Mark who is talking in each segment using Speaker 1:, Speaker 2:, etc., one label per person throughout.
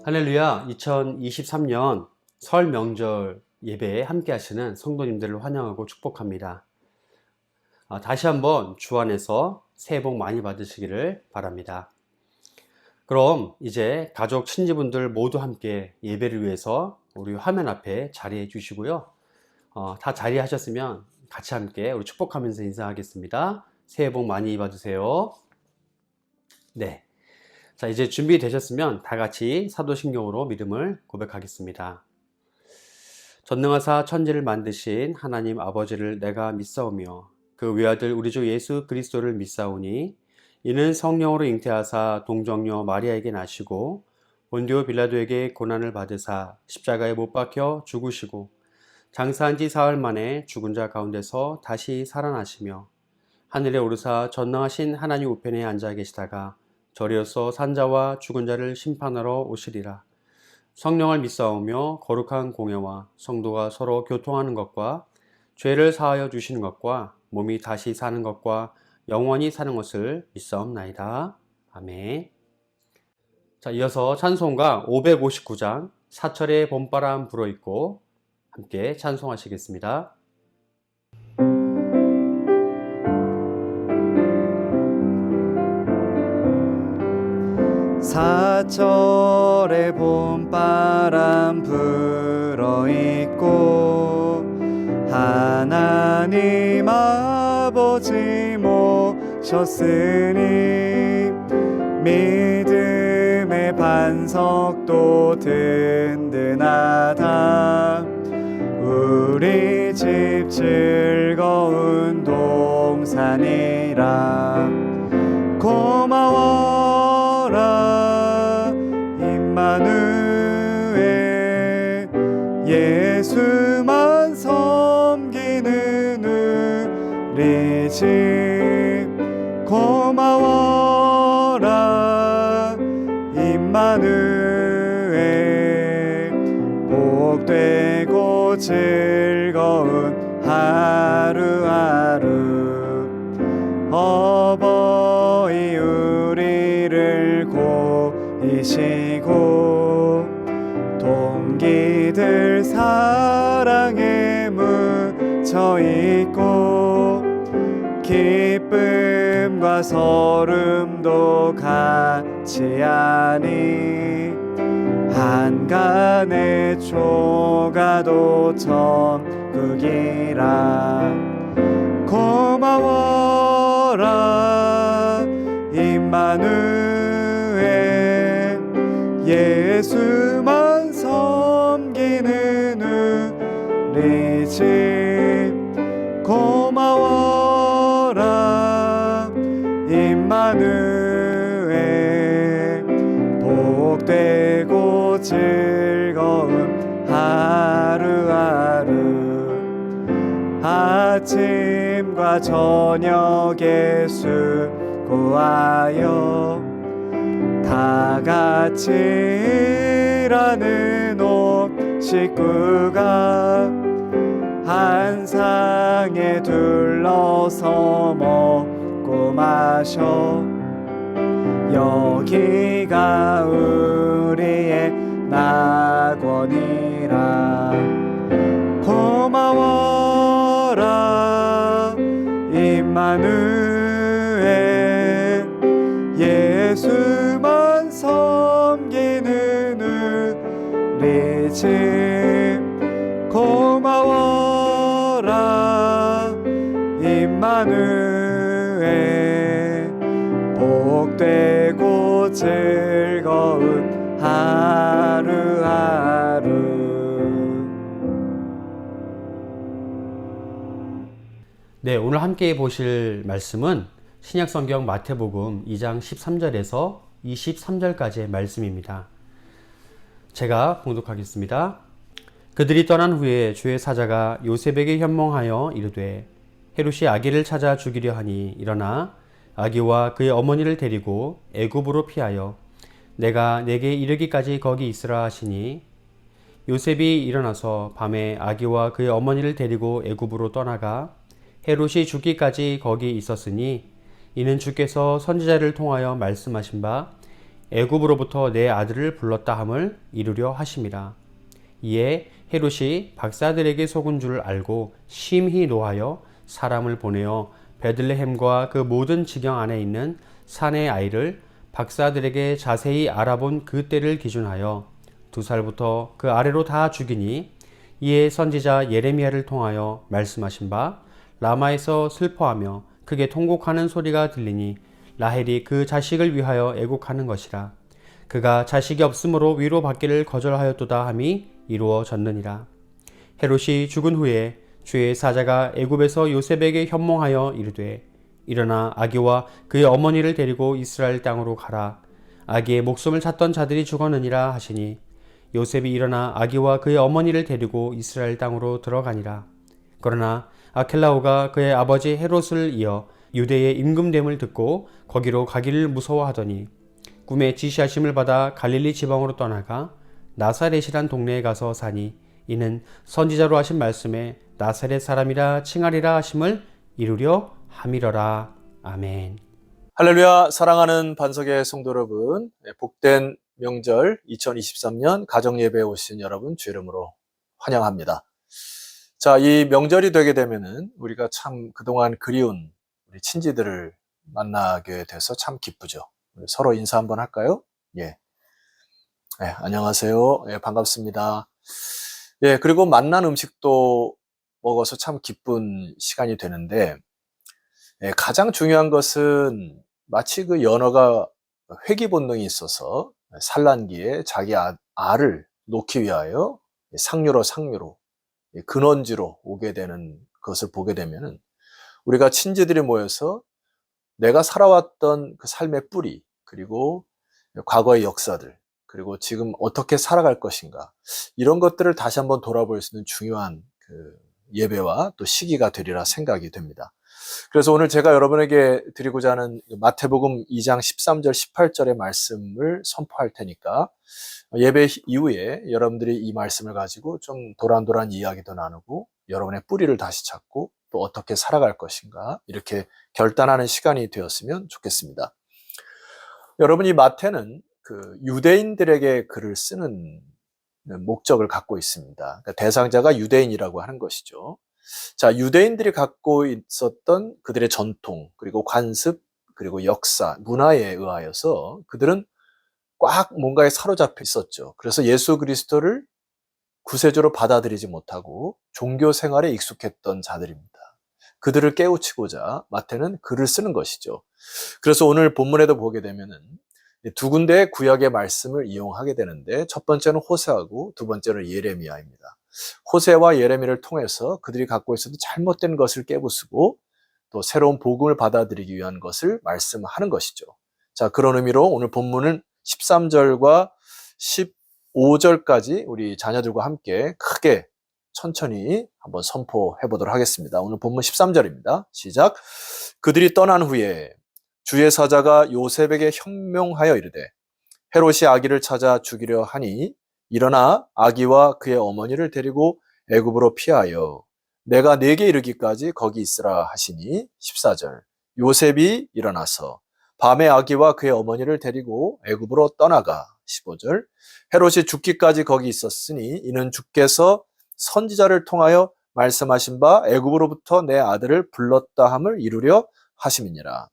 Speaker 1: 할렐루야. 2023년 설 명절 예배에 함께 하시는 성도님들을 환영하고 축복합니다. 다시 한번 주 안에서 새해 복 많이 받으시기를 바랍니다. 그럼 이제 가족 친지분들 모두 함께 예배를 위해서 우리 화면 앞에 자리해 주시고요. 다 자리하셨으면 같이 함께 우리 축복하면서 인사하겠습니다. 새해 복 많이 받으세요. 네. 자, 이제 준비되셨으면 다 같이 사도신경으로 믿음을 고백하겠습니다. 전능하사 천지를 만드신 하나님 아버지를 내가 믿사오며 그 외아들 우리 주 예수 그리스도를 믿사오니 이는 성령으로 잉태하사 동정녀 마리아에게 나시고 본디오 빌라도에게 고난을 받으사 십자가에 못 박혀 죽으시고 장사한 지 사흘 만에 죽은 자 가운데서 다시 살아나시며 하늘에 오르사 전능하신 하나님 우편에 앉아 계시다가 저리로서 산자와 죽은 자를 심판하러 오시리라. 성령을 믿사오며 거룩한 공예와 성도가 서로 교통하는 것과 죄를 사하여 주시는 것과 몸이 다시 사는 것과 영원히 사는 것을 믿사옵나이다. 아멘. 자, 이어서 찬송가 559장 사철의 봄바람 불어있고 함께 찬송하시겠습니다.
Speaker 2: 사철의 봄바람 불어있고 하나님 아버지 모셨으니 믿음의 반석도 든든하다. 우리 집 즐거운 동산이라. 고마워라 임마누엘, 예수만 섬기는 우리 집. 고마워라 임마누엘, 복되고 즐거운 하루하루. 어버이 우리를 고이시고 동기들 사랑에 묻혀있고 기쁨과 서름도 같이 하니 한간의 초가도 천국이라. 고마워라 임마누엘, 예수만 섬기는 우리 집. 고마워라 임마누엘, 복되고 즐거운 하루하루. 아침과 저녁에 수고하여 다 같이 일하는 온 식구가 한 상에 둘러서 먹고 마셔. 여기가 우리의 낙원이라. 고마워라 임마누엘, 예수만 섬기는 우리 집. 고마워라 임마누엘, 복되고 즐거운 하루하루.
Speaker 1: 네, 오늘 함께 보실 말씀은 신약성경 마태복음 2장 13절에서 23절까지의 말씀입니다. 제가 봉독하겠습니다. 그들이 떠난 후에 주의 사자가 요셉에게 현몽하여 이르되 헤롯이 아기를 찾아 죽이려 하니 일어나 아기와 그의 어머니를 데리고 애굽으로 피하여 내가 내게 이르기까지 거기 있으라 하시니 요셉이 일어나서 밤에 아기와 그의 어머니를 데리고 애굽으로 떠나가 헤롯이 죽기까지 거기 있었으니 이는 주께서 선지자를 통하여 말씀하신 바 애굽으로부터 내 아들을 불렀다 함을 이루려 하심이라. 이에 헤롯이 박사들에게 속은 줄 알고 심히 노하여 사람을 보내어 베들레헴과 그 모든 지경 안에 있는 산의 아이를 박사들에게 자세히 알아본 그 때를 기준하여 2살부터 그 아래로 다 죽이니, 이에 선지자 예레미야를 통하여 말씀하신 바 라마에서 슬퍼하며 크게 통곡하는 소리가 들리니 라헬이 그 자식을 위하여 애곡하는 것이라. 그가 자식이 없으므로 위로받기를 거절하였도다 함이 이루어졌느니라. 헤롯이 죽은 후에 주의 사자가 애굽에서 요셉에게 현몽하여 이르되, 일어나 아기와 그의 어머니를 데리고 이스라엘 땅으로 가라. 아기의 목숨을 찾던 자들이 죽었느니라 하시니, 요셉이 일어나 아기와 그의 어머니를 데리고 이스라엘 땅으로 들어가니라. 그러나 아켈라오가 그의 아버지 헤롯을 이어 유대의 임금됨을 듣고 거기로 가기를 무서워하더니 꿈에 지시하심을 받아 갈릴리 지방으로 떠나가 나사렛이란 동네에 가서 사니, 이는 선지자로 하신 말씀에 나사렛 사람이라 칭하리라 하심을 이루려 함이러라. 아멘.
Speaker 3: 할렐루야. 사랑하는 반석의 성도 여러분, 복된 명절 2023년 가정예배에 오신 여러분 주 이름으로 환영합니다. 자, 이 명절이 되게 되면은 우리가 참 그동안 그리운 우리 친지들을 만나게 돼서 참 기쁘죠. 서로 인사 한번 할까요? 예. 안녕하세요. 반갑습니다. 그리고 만난 음식도 먹어서 참 기쁜 시간이 되는데, 가장 중요한 것은 마치 그 연어가 회귀 본능이 있어서 산란기에 자기 알을 놓기 위하여 상류로 근원지로 오게 되는 것을 보게 되면은, 우리가 친지들이 모여서 내가 살아왔던 그 삶의 뿌리, 그리고 과거의 역사들, 그리고 지금 어떻게 살아갈 것인가, 이런 것들을 다시 한번 돌아볼 수 있는 중요한 그 예배와 또 시기가 되리라 생각이 됩니다. 그래서 오늘 제가 여러분에게 드리고자 하는 마태복음 2장 13절 18절의 말씀을 선포할 테니까, 예배 이후에 여러분들이 이 말씀을 가지고 좀 도란도란 이야기도 나누고 여러분의 뿌리를 다시 찾고 또 어떻게 살아갈 것인가, 이렇게 결단하는 시간이 되었으면 좋겠습니다. 여러분, 이 마태는 그 유대인들에게 글을 쓰는 목적을 갖고 있습니다. 그러니까 대상자가 유대인이라고 하는 것이죠. 자, 유대인들이 갖고 있었던 그들의 전통, 그리고 관습, 그리고 역사, 문화에 의하여서 그들은 꽉 뭔가에 사로잡혀 있었죠. 그래서 예수 그리스도를 구세주로 받아들이지 못하고 종교 생활에 익숙했던 자들입니다. 그들을 깨우치고자 마태는 글을 쓰는 것이죠. 그래서 오늘 본문에도 보게 되면은 두 군데의 구약의 말씀을 이용하게 되는데, 첫 번째는 호세아고 두 번째는 예레미야입니다. 호세와 예레미야를 통해서 그들이 갖고 있었던 잘못된 것을 깨부수고 또 새로운 복음을 받아들이기 위한 것을 말씀하는 것이죠. 자, 그런 의미로 오늘 본문은 13절과 15절까지 우리 자녀들과 함께 크게 천천히 한번 선포해 보도록 하겠습니다. 오늘 본문 13절입니다. 시작. 그들이 떠난 후에 주의 사자가 요셉에게 현명하여 이르되, 헤롯이 아기를 찾아 죽이려 하니 일어나 아기와 그의 어머니를 데리고 애굽으로 피하여 내가 네게 이르기까지 거기 있으라 하시니, 14절. 요셉이 일어나서 밤에 아기와 그의 어머니를 데리고 애굽으로 떠나가, 15절. 헤롯이 죽기까지 거기 있었으니 이는 주께서 선지자를 통하여 말씀하신 바 애굽으로부터 내 아들을 불렀다 함을 이루려 하심이니라.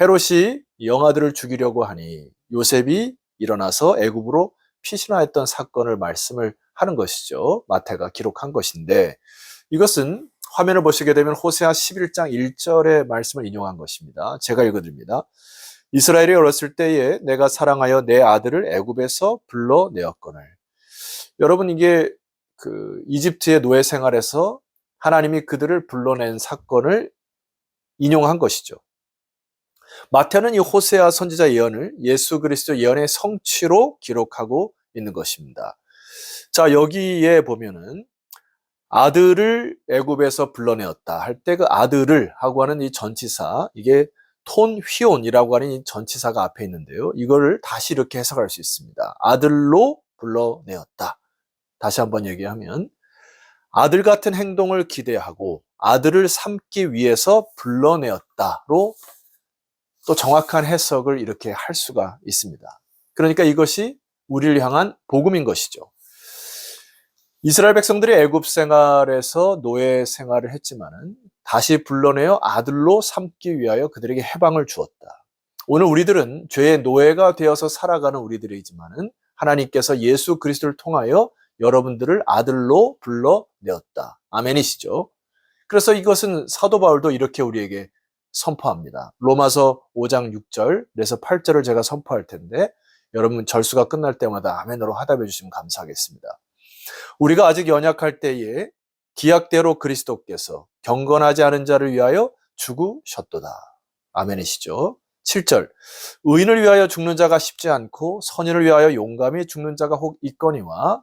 Speaker 3: 헤롯이 영아들을 죽이려고 하니 요셉이 일어나서 애굽으로 피신하였던 사건을 말씀을 하는 것이죠. 마태가 기록한 것인데, 이것은 화면을 보시게 되면 호세아 11장 1절의 말씀을 인용한 것입니다. 제가 읽어드립니다. 이스라엘이 어렸을 때에 내가 사랑하여 내 아들을 애굽에서 불러내었거늘. 여러분, 이게 그 이집트의 노예 생활에서 하나님이 그들을 불러낸 사건을 인용한 것이죠. 마태는 이 호세아 선지자 예언을 예수 그리스도 예언의 성취로 기록하고 있는 것입니다. 자, 여기에 보면은 아들을 애굽에서 불러내었다 할 때 그 아들을 하고 하는 이 전치사, 이게 톤 휘온이라고 하는 이 전치사가 앞에 있는데요. 이거를 다시 이렇게 해석할 수 있습니다. 아들로 불러내었다. 다시 한번 얘기하면 아들 같은 행동을 기대하고 아들을 삼기 위해서 불러내었다로 또 정확한 해석을 이렇게 할 수가 있습니다. 그러니까 이것이 우리를 향한 복음인 것이죠. 이스라엘 백성들이 애굽 생활에서 노예 생활을 했지만은 다시 불러내어 아들로 삼기 위하여 그들에게 해방을 주었다. 오늘 우리들은 죄의 노예가 되어서 살아가는 우리들이지만은 하나님께서 예수 그리스도를 통하여 여러분들을 아들로 불러내었다. 아멘이시죠? 그래서 이것은 사도 바울도 이렇게 우리에게 선포합니다. 로마서 5장 6절에서 8절을 제가 선포할 텐데 여러분 절수가 끝날 때마다 아멘으로 화답해 주시면 감사하겠습니다. 우리가 아직 연약할 때에 기약대로 그리스도께서 경건하지 않은 자를 위하여 죽으셨도다. 아멘이시죠? 7절 의인을 위하여 죽는 자가 쉽지 않고 선인을 위하여 용감히 죽는 자가 혹 있거니와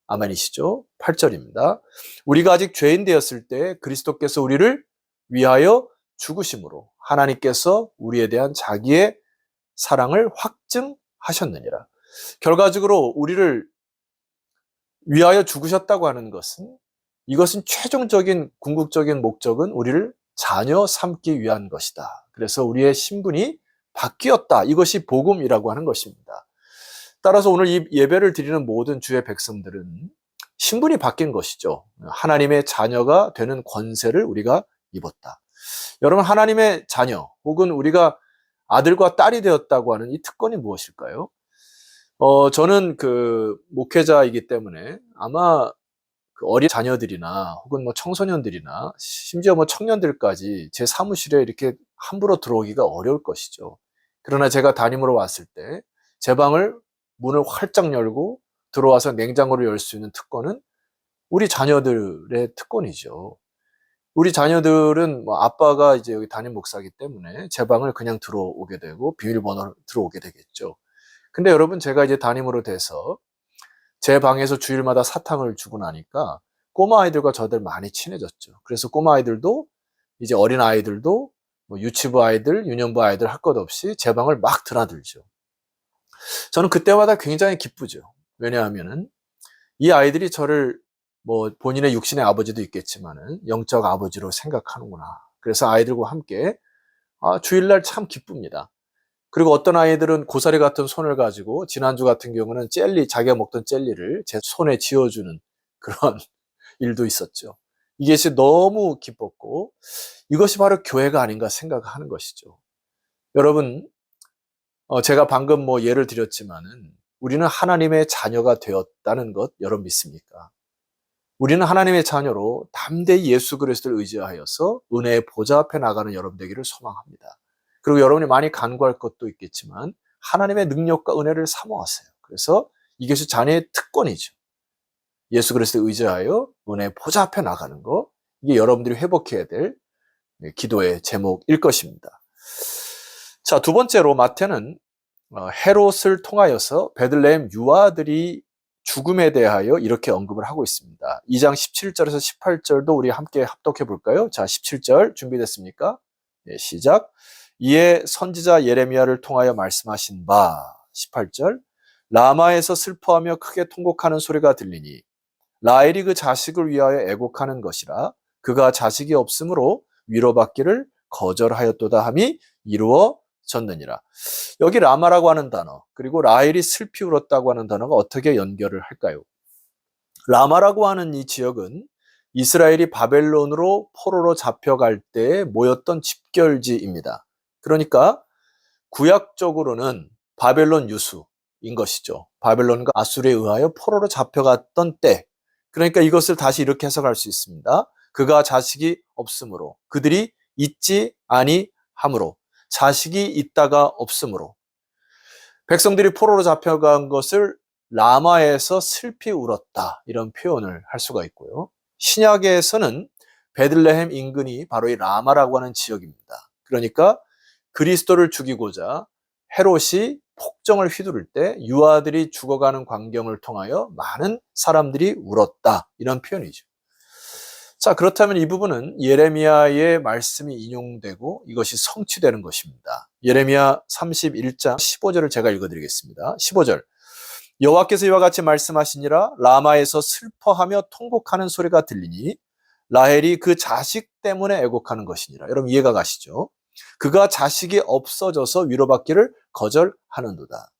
Speaker 3: 아멘이시죠? 8절입니다. 우리가 아직 죄인 되었을 때 그리스도께서 우리를 위하여 죽으심으로 하나님께서 우리에 대한 자기의 사랑을 확증하셨느니라. 결과적으로 우리를 위하여 죽으셨다고 하는 것은 이것은 최종적인 궁극적인 목적은 우리를 자녀 삼기 위한 것이다. 그래서 우리의 신분이 바뀌었다. 이것이 복음이라고 하는 것입니다. 따라서 오늘 이 예배를 드리는 모든 주의 백성들은 신분이 바뀐 것이죠. 하나님의 자녀가 되는 권세를 우리가 입었다. 여러분, 하나님의 자녀 혹은 우리가 아들과 딸이 되었다고 하는 이 특권이 무엇일까요? 저는 목회자이기 때문에 아마 어린 자녀들이나 혹은 청소년들이나 심지어 청년들까지 제 사무실에 이렇게 함부로 들어오기가 어려울 것이죠. 그러나 제가 담임으로 왔을 때 제 방을 문을 활짝 열고 들어와서 냉장고를 열 수 있는 특권은 우리 자녀들의 특권이죠. 우리 자녀들은 아빠가 이제 여기 담임 목사이기 때문에 제 방을 그냥 들어오게 되고 비밀번호를 들어오게 되겠죠. 근데 여러분, 제가 이제 담임으로 돼서 제 방에서 주일마다 사탕을 주고 나니까 꼬마 아이들과 저들 많이 친해졌죠. 그래서 꼬마 아이들도 이제 어린 아이들도 유치부 아이들, 유년부 아이들 할 것 없이 제 방을 막 드나들죠. 저는 그때마다 굉장히 기쁘죠. 왜냐하면은 이 아이들이 저를 본인의 육신의 아버지도 있겠지만은 영적 아버지로 생각하는구나. 그래서 아이들과 함께 주일날 참 기쁩니다. 그리고 어떤 아이들은 고사리 같은 손을 가지고 지난주 같은 경우는 자기가 먹던 젤리를 제 손에 쥐어주는 그런 일도 있었죠. 이것이 너무 기뻤고 이것이 바로 교회가 아닌가 생각하는 것이죠. 여러분, 제가 방금 예를 드렸지만은 우리는 하나님의 자녀가 되었다는 것 여러분 믿습니까? 우리는 하나님의 자녀로 담대히 예수 그리스도를 의지하여서 은혜의 보좌 앞에 나가는 여러분 되기를 소망합니다. 그리고 여러분이 많이 간구할 것도 있겠지만 하나님의 능력과 은혜를 사모하세요. 그래서 이것이 자녀의 특권이죠. 예수 그리스도를 의지하여 은혜의 보좌 앞에 나가는 것, 이게 여러분들이 회복해야 될 기도의 제목일 것입니다. 자, 두 번째로 마태는 헤롯을 통하여서 베들레헴 유아들이 죽음에 대하여 이렇게 언급을 하고 있습니다. 2장 17절에서 18절도 우리 함께 합독해 볼까요? 자, 17절 준비됐습니까? 네, 시작. 이에 선지자 예레미야를 통하여 말씀하신 바 18절 라마에서 슬퍼하며 크게 통곡하는 소리가 들리니 라헬이 그 자식을 위하여 애곡하는 것이라 그가 자식이 없으므로 위로받기를 거절하였도다 함이 이루어졌느니라. 여기 라마라고 하는 단어 그리고 라헬이 슬피 울었다고 하는 단어가 어떻게 연결을 할까요? 라마라고 하는 이 지역은 이스라엘이 바벨론으로 포로로 잡혀갈 때 모였던 집결지입니다. 그러니까 구약적으로는 바벨론 유수인 것이죠. 바벨론과 아수르에 의하여 포로로 잡혀갔던 때. 그러니까 이것을 다시 이렇게 해석할 수 있습니다. 그가 자식이 없으므로 그들이 있지 아니하므로 자식이 있다가 없으므로 백성들이 포로로 잡혀간 것을 라마에서 슬피 울었다 이런 표현을 할 수가 있고요. 신약에서는 베들레헴 인근이 바로 이 라마라고 하는 지역입니다. 그러니까 그리스도를 죽이고자 헤롯이 폭정을 휘두를 때 유아들이 죽어가는 광경을 통하여 많은 사람들이 울었다 이런 표현이죠. 자, 그렇다면 이 부분은 예레미야의 말씀이 인용되고 이것이 성취되는 것입니다. 예레미야 31장 15절을 제가 읽어드리겠습니다. 15절 여호와께서 이와 같이 말씀하시니라 라마에서 슬퍼하며 통곡하는 소리가 들리니 라헬이 그 자식 때문에 애곡하는 것이니라. 여러분 이해가 가시죠? 그가 자식이 없어져서 위로받기를 거절하는도다.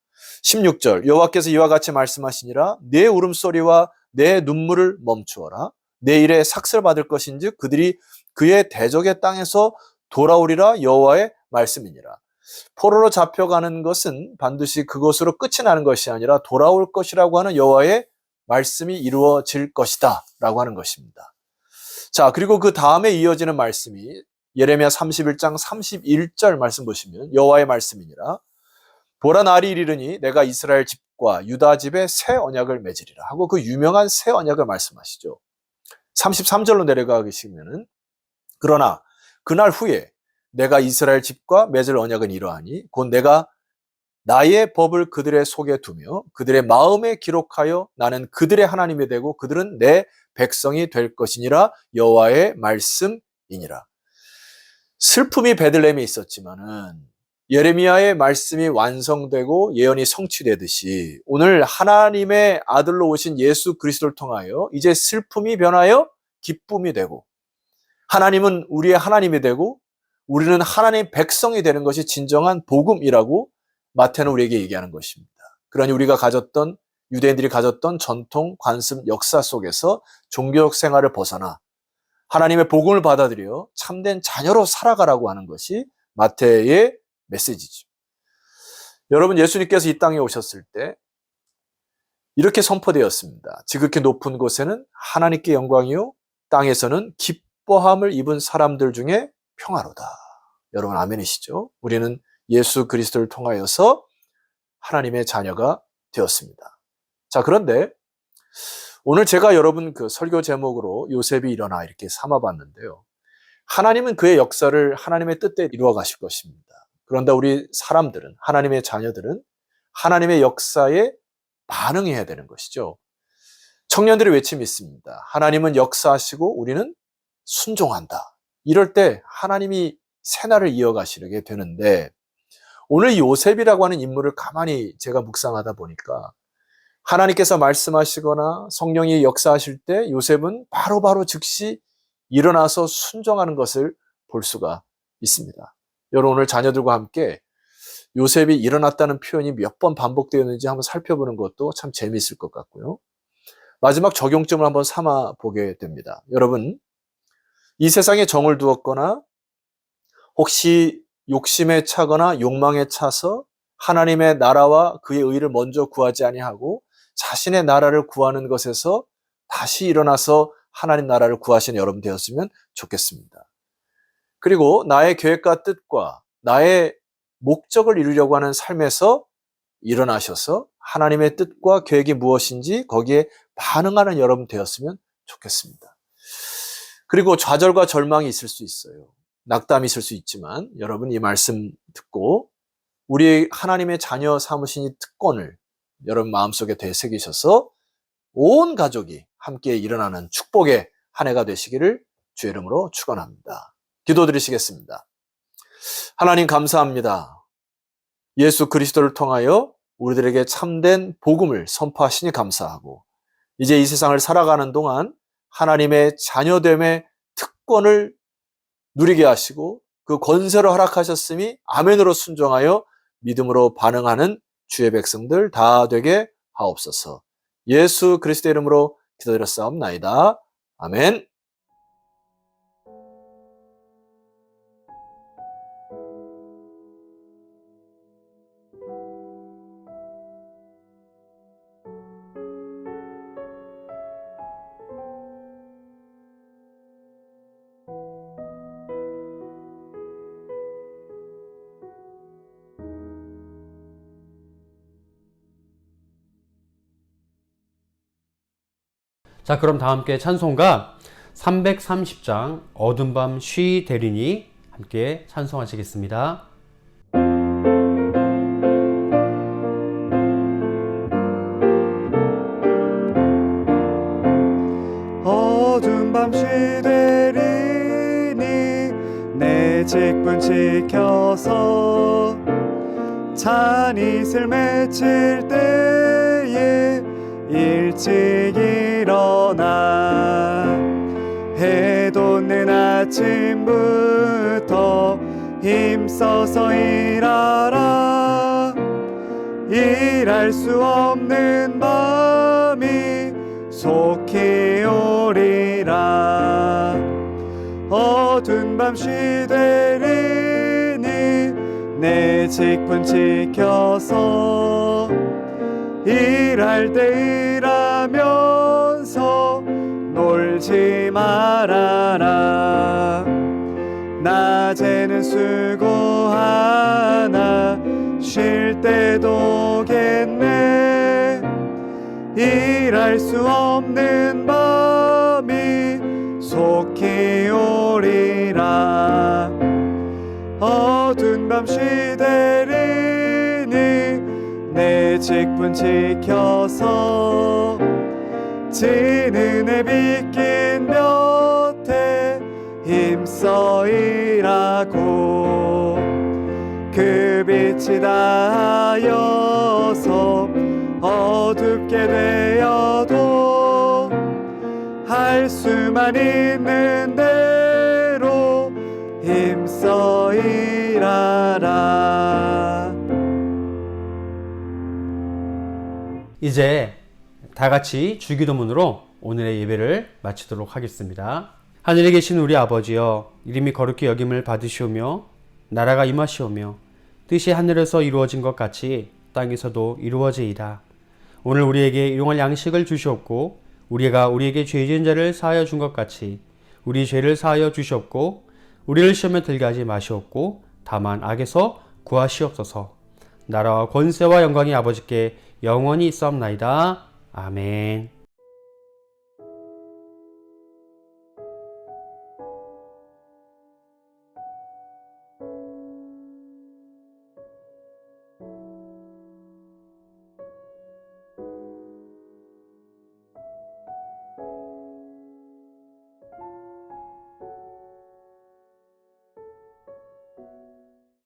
Speaker 3: 16절 여호와께서 이와 같이 말씀하시니라 내 울음소리와 내 눈물을 멈추어라. 내 일에 삭슬 받을 것인즉 그들이 그의 대적의 땅에서 돌아오리라. 여호와의 말씀이니라. 포로로 잡혀가는 것은 반드시 그것으로 끝이 나는 것이 아니라 돌아올 것이라고 하는 여호와의 말씀이 이루어질 것이다 라고 하는 것입니다. 자, 그리고 그 다음에 이어지는 말씀이 예레미야 31장 31절 말씀 보시면 여호와의 말씀이니라. 보라 날이 이르르니 내가 이스라엘 집과 유다 집에 새 언약을 맺으리라 하고 그 유명한 새 언약을 말씀하시죠. 33절로 내려가 계시면은 그러나 그날 후에 내가 이스라엘 집과 맺을 언약은 이러하니 곧 내가 나의 법을 그들의 속에 두며 그들의 마음에 기록하여 나는 그들의 하나님이 되고 그들은 내 백성이 될 것이니라. 여호와의 말씀이니라. 슬픔이 베들레헴에 있었지만은 예레미야의 말씀이 완성되고 예언이 성취되듯이 오늘 하나님의 아들로 오신 예수 그리스도를 통하여 이제 슬픔이 변하여 기쁨이 되고 하나님은 우리의 하나님이 되고 우리는 하나님의 백성이 되는 것이 진정한 복음이라고 마태는 우리에게 얘기하는 것입니다. 그러니 우리가 가졌던 유대인들이 가졌던 전통, 관습, 역사 속에서 종교적 생활을 벗어나 하나님의 복음을 받아들여 참된 자녀로 살아가라고 하는 것이 마태의 메시지죠. 여러분, 예수님께서 이 땅에 오셨을 때 이렇게 선포되었습니다. 지극히 높은 곳에는 하나님께 영광이요 땅에서는 기뻐함을 입은 사람들 중에 평화로다. 여러분 아멘이시죠? 우리는 예수 그리스도를 통하여서 하나님의 자녀가 되었습니다. 자, 그런데 오늘 제가 여러분 그 설교 제목으로 요셉이 일어나 이렇게 삼아봤는데요. 하나님은 그의 역사를 하나님의 뜻대로 이루어 가실 것입니다. 그런데 우리 사람들은, 하나님의 자녀들은 하나님의 역사에 반응해야 되는 것이죠. 청년들의 외침이 있습니다. 하나님은 역사하시고 우리는 순종한다. 이럴 때 하나님이 새날을 이어가시게 되는데 오늘 요셉이라고 하는 인물을 가만히 제가 묵상하다 보니까 하나님께서 말씀하시거나 성령이 역사하실 때 요셉은 바로바로 즉시 일어나서 순종하는 것을 볼 수가 있습니다. 여러분 오늘 자녀들과 함께 요셉이 일어났다는 표현이 몇 번 반복되었는지 한번 살펴보는 것도 참 재미있을 것 같고요. 마지막 적용점을 한번 삼아 보게 됩니다. 여러분 이 세상에 정을 두었거나 혹시 욕심에 차거나 욕망에 차서 하나님의 나라와 그의 의를 먼저 구하지 아니하고 자신의 나라를 구하는 것에서 다시 일어나서 하나님 나라를 구하시는 여러분 되었으면 좋겠습니다. 그리고 나의 계획과 뜻과 나의 목적을 이루려고 하는 삶에서 일어나셔서 하나님의 뜻과 계획이 무엇인지 거기에 반응하는 여러분 되었으면 좋겠습니다. 그리고 좌절과 절망이 있을 수 있어요. 낙담이 있을 수 있지만 여러분 이 말씀 듣고 우리 하나님의 자녀 삼으신 이 특권을 여러분 마음속에 되새기셔서 온 가족이 함께 일어나는 축복의 한 해가 되시기를 주의 이름으로 축원합니다. 기도드리시겠습니다. 하나님 감사합니다. 예수 그리스도를 통하여 우리들에게 참된 복음을 선포하시니 감사하고 이제 이 세상을 살아가는 동안 하나님의 자녀됨의 특권을 누리게 하시고 그 권세로 허락하셨음이 아멘으로 순종하여 믿음으로 반응하는 주의 백성들 다 되게 하옵소서. 예수 그리스도의 이름으로 기도드렸사옵나이다. 아멘.
Speaker 1: 자, 그럼 다 함께 찬송가 330장 어둠 밤 쉬 되리니 함께 찬송하시겠습니다.
Speaker 2: 어두운 밤 쉬되리니 내 직분 지켜서 찬이슬 맺힐 때에 일찍 일어나 해 돋는 아침부터 힘써서 일하라 일할 수 없는 마음이 속히 오리라. 어두운 밤 시되리니 내 직분 지켜서 일할 때 일하면서 놀지 말아라. 낮에는 수고하나 쉴 때도 겠네. 일할 수 없는 밤이 속히 오리라. 어두운 밤 시되리니 내 직분 지켜서 지는 해 빗긴 볕에 힘써 일하고 그 빛이 닿아여서 어둡게 되어도 할 수만 있는 대로 힘써 일하라.
Speaker 1: 이제 다 같이 주기도문으로 오늘의 예배를 마치도록 하겠습니다. 하늘에 계신 우리 아버지여, 이름이 거룩히 여김을 받으시오며 나라가 임하시오며 뜻이 하늘에서 이루어진 것 같이 땅에서도 이루어지이다. 오늘 우리에게 일용할 양식을 주시옵고 우리가 우리에게 죄 지은 자를 사하여 준 것 같이 우리 죄를 사하여 주시옵고 우리를 시험에 들게 하지 마시옵고 다만 악에서 구하시옵소서. 나라와 권세와 영광이 아버지께 영원히 있사옵나이다. 아멘.